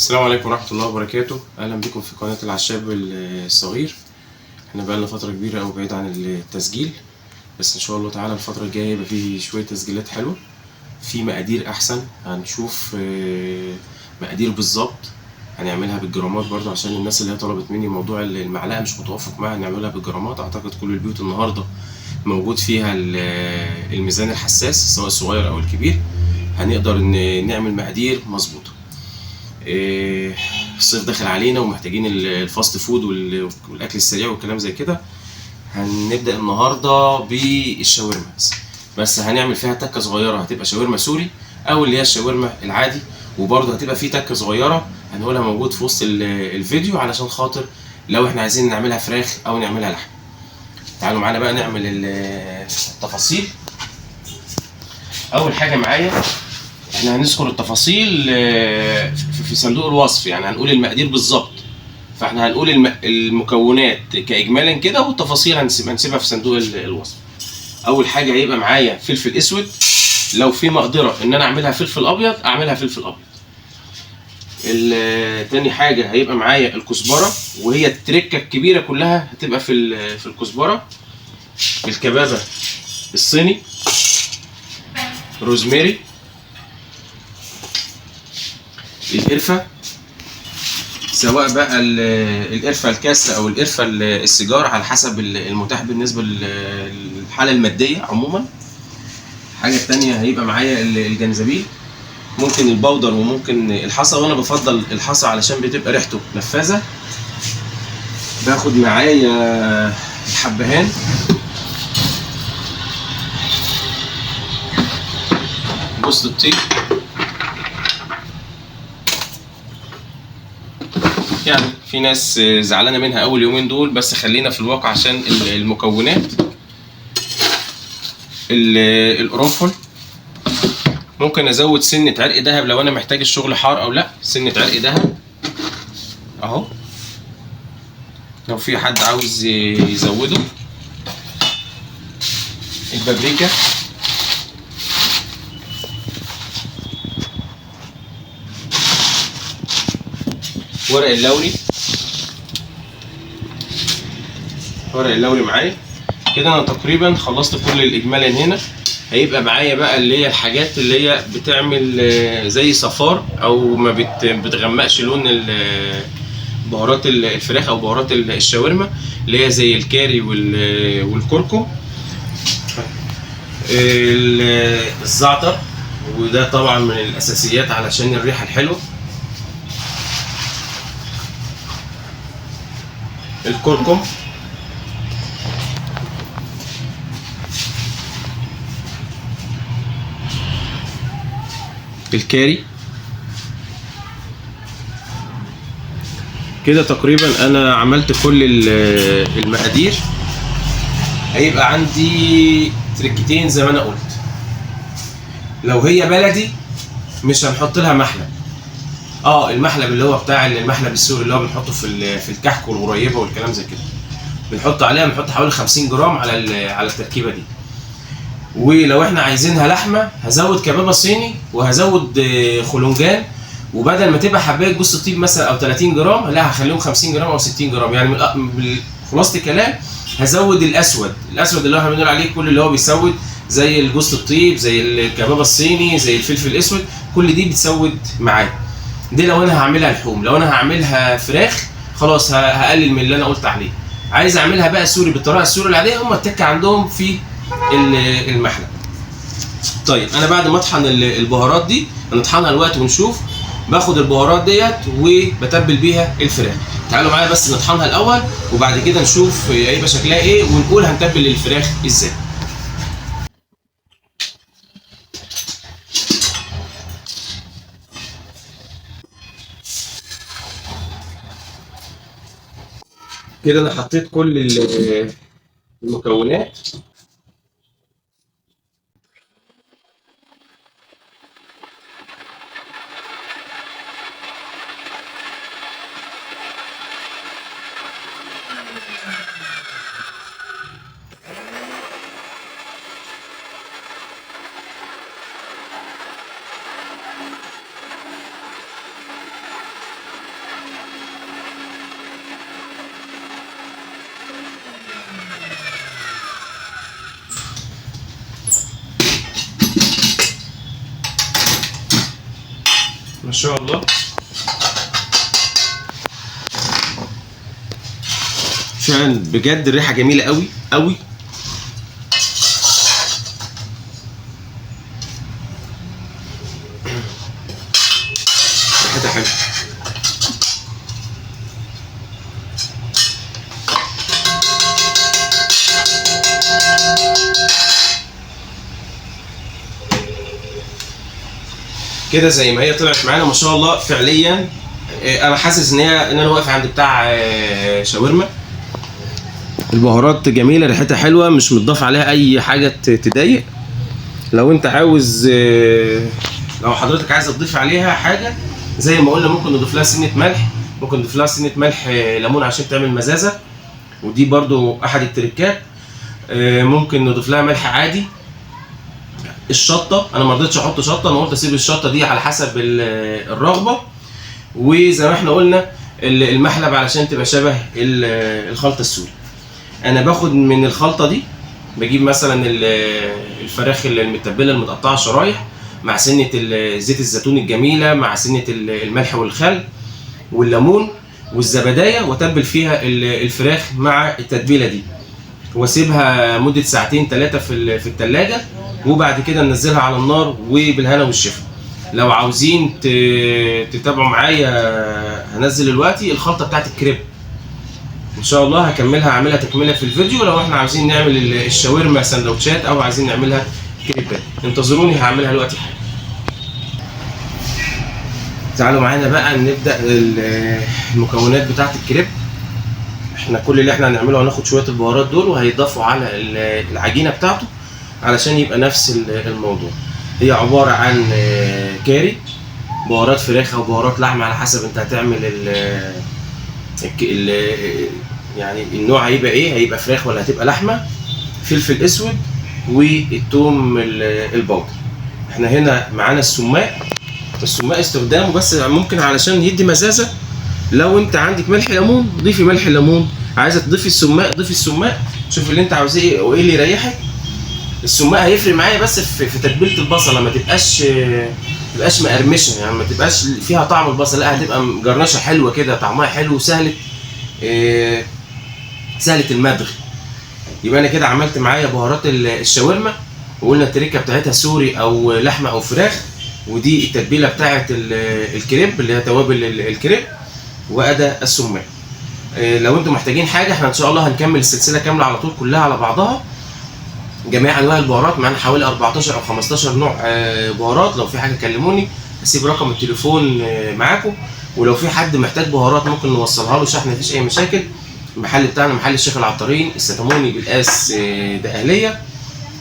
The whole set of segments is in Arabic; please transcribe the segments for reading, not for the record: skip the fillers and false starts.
السلام عليكم ورحمة الله وبركاته. أهلا بكم في قناة العشاب الصغير. احنا بقالنا فترة كبيرة أوي بعيد عن التسجيل، بس إن شاء الله تعالى الفترة الجاية يبقى فيه شوية تسجيلات حلوة في مقادير أحسن. هنشوف مقادير بالظبط، هنعملها بالجرامات برضه عشان الناس اللي هي طلبت مني موضوع المعلقة مش متوافق معاها، هنعملها بالجرامات. أعتقد كل البيوت النهاردة موجود فيها الميزان الحساس سواء الصغير أو الكبير، هنقدر نعمل مقادير مظبوطة. الصيف داخل علينا ومحتاجين الفاست فود والاكل السريع والكلام زي كده. هنبدا النهارده بالشاورما، بس هنعمل فيها تكه صغيره، هتبقى شاورما سوري او اللي هي الشاورما العادي، وبرده هتبقى في تكه صغيره هنقولها موجود في وسط الفيديو علشان خاطر لو احنا عايزين نعملها فراخ او نعملها لحم. تعالوا معانا بقى نعمل التفاصيل. اول حاجه معايا احنا هنذكر التفاصيل في صندوق الوصف، يعني هنقول المقادير بالظبط، فاحنا هنقول المكونات كاجمالا كده، والتفاصيل هنسيبها في صندوق الوصف. اول حاجه هيبقى معايا فلفل اسود، لو في مقدره ان انا اعملها فلفل ابيض اعملها فلفل ابيض. تاني حاجه هيبقى معايا الكزبره، وهي التركه الكبيره كلها هتبقى في الكزبره. الكبابه الصيني، روزماري، القرفة، سواء بقى القرفة الكاسة أو القرفة السيجار على حسب المتاح بالنسبة للحالة المادية عموما. الحاجة التانية هيبقى معايا الجنزبيل، ممكن البودر وممكن الحصى، وأنا بفضل الحصى علشان بتبقى ريحته نفاذة. باخد معايا الحبهان، جوز الطيب، يعني في ناس زعلانه منها اول يومين دول، بس خلينا في الواقع عشان المكونات. القرنفل، ممكن ازود سنه عرق دهب لو انا محتاج الشغل حار او لا، سنه عرق دهب اهو لو في حد عاوز يزوده. البابريكا، ورق اللوري، معايا كده. انا تقريبا خلصت كل الاجمال هنا. هيبقى معايا بقى اللي هي الحاجات اللي هي بتعمل زي صفار او ما بتغمقش لون بهارات الفراخ او بهارات الشاورما، اللي هي زي الكاري والكركم. الزعتر، وده طبعا من الاساسيات علشان الريحه الحلوه. الكركم، الكاري. كده تقريبا انا عملت كل المقادير. هيبقى عندي تركتين زي ما انا قلت، لو هي بلدي مش هنحط لها محلب. المحلب اللي هو بتاع المحلب السوري اللي هو بنحطه في الكحك والغريبه والكلام زي كده، بنحط حوالي 50 جرام على التركيبه دي. ولو احنا عايزينها لحمه هزود كبابه صيني وهزود خلنجان، وبدل ما تبقى حبايه جوز الطيب مثلا او 30 جرام لا هخليهم 50 جرام او 60 جرام. يعني خلاصه الكلام هزود الاسود اللي احنا بنقول عليه كل اللي هو بيسود، زي الجوز الطيب، زي الكبابه الصيني، زي الفلفل الاسود، كل دي بتسود معايا. دي لو انا هعملها لحوم. لو انا هعملها فراخ خلاص هقلل من اللي انا قلت عليه. عايز اعملها بقى سوري بالطريقه السوري العاديه، هم التكه عندهم في المحلب. طيب انا بعد ما اطحن البهارات دي هنطحنها الوقت ونشوف. باخد البهارات ديت وبتبل بيها الفراخ. تعالوا معايا بس نطحنها الاول وبعد كده نشوف هيبقى شكلها ايه ونقول هنتبل الفراخ ازاي. كده انا حطيت كل المكونات. شاء الله. فعلا بجد الريحه جميله قوي قوي. ريحتها حلوه. كده زي ما هي طلعت معانا ما شاء الله فعليا. انا حاسس ان انا واقف عند بتاع شاورما. البهارات جميله، ريحتها حلوه، مش متضاف عليها اي حاجه تضايق. لو انت عاوز، لو حضرتك عايز تضيف عليها حاجه زي ما قلنا، ممكن نضيف لها سنه ملح، ممكن نضيف لها سنه ملح ليمون عشان تعمل مزازه، ودي برضو احد التريكات. ممكن نضيف لها ملح عادي. الشطه انا ما رضيتش احط شطه، انا قلت اسيب الشطه دي على حسب الرغبه. وزي ما احنا قلنا المحلب علشان تبقى شبه الخلطه السوري. انا باخد من الخلطه دي، بجيب مثلا الفراخ المتبله المتقطعه شرايح مع سنه زيت الزيتون الجميله مع سنه الملح والخل والليمون والزبدايه، واتبل فيها الفراخ مع التتبيله دي، واسيبها مده ساعتين 3 في الثلاجه، وبعد كده ننزلها على النار وبالهنا والشفا. لو عاوزين تتابعوا معايا هنزل دلوقتي الخلطه بتاعت الكريب ان شاء الله، هكملها اعملها تكمله في الفيديو. لو احنا عاوزين نعمل الشاورما سندوتشات او عايزين نعملها كريبات، انتظروني هعملها دلوقتي حالا. تعالوا معانا بقى نبدا المكونات بتاعت الكريب. احنا كل اللي احنا هنعمله هناخد شويه البهارات دول وهيضافوا على العجينه بتاعته علشان يبقى نفس الموضوع. هي عباره عن كاري، بهارات فراخ او بهارات لحمه على حسب انت هتعمل يعني النوع هيبقى ايه، هيبقى فراخ ولا هتبقى لحمه، فلفل اسود والثوم البودر. احنا هنا معانا السماق استخدامه بس ممكن علشان يدي مزازه. لو انت عندك ملح ليمون ضيفي ملح ليمون، عايزه تضيفي السماق ضيفي السماق، شوف اللي انت عاوزاه ايه وايه اللي يريحك. السماق هيفرق معايا بس في تتبيله البصله، ما تبقاش مقرمشه، يعني ما تبقاش فيها طعم البصل، لا هتبقى مجرنشه حلوه كده، طعمها حلو وسهله سهله المدغ. يبقى انا كده عملت معايا بهارات الشاورما، وقلنا التركه بتاعتها سوري او لحمه او فراخ، ودي التتبيله بتاعت الكريب اللي هي توابل الكريب، وادى السماق. لو انتم محتاجين حاجه احنا ان شاء الله هنكمل السلسله كامله على طول كلها على بعضها، جميع انواع البهارات معانا حوالي 14 او 15 نوع بهارات. لو في حاجه كلموني، هسيب رقم التليفون معاكم، ولو في حد محتاج بهارات ممكن نوصلها له شحن، مفيش اي مشاكل. المحل بتاعنا محل الشيخ العطارين، الستاموني بالقاس دقهليه،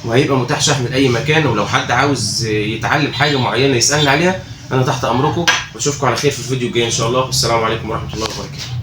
وهيبقى متاح شحن لاي مكان. ولو حد عاوز يتعلم حاجه معينه يسالني عليها، انا تحت امركم، واشوفكم على خير في الفيديو الجاي ان شاء الله. والسلام عليكم ورحمه الله وبركاته.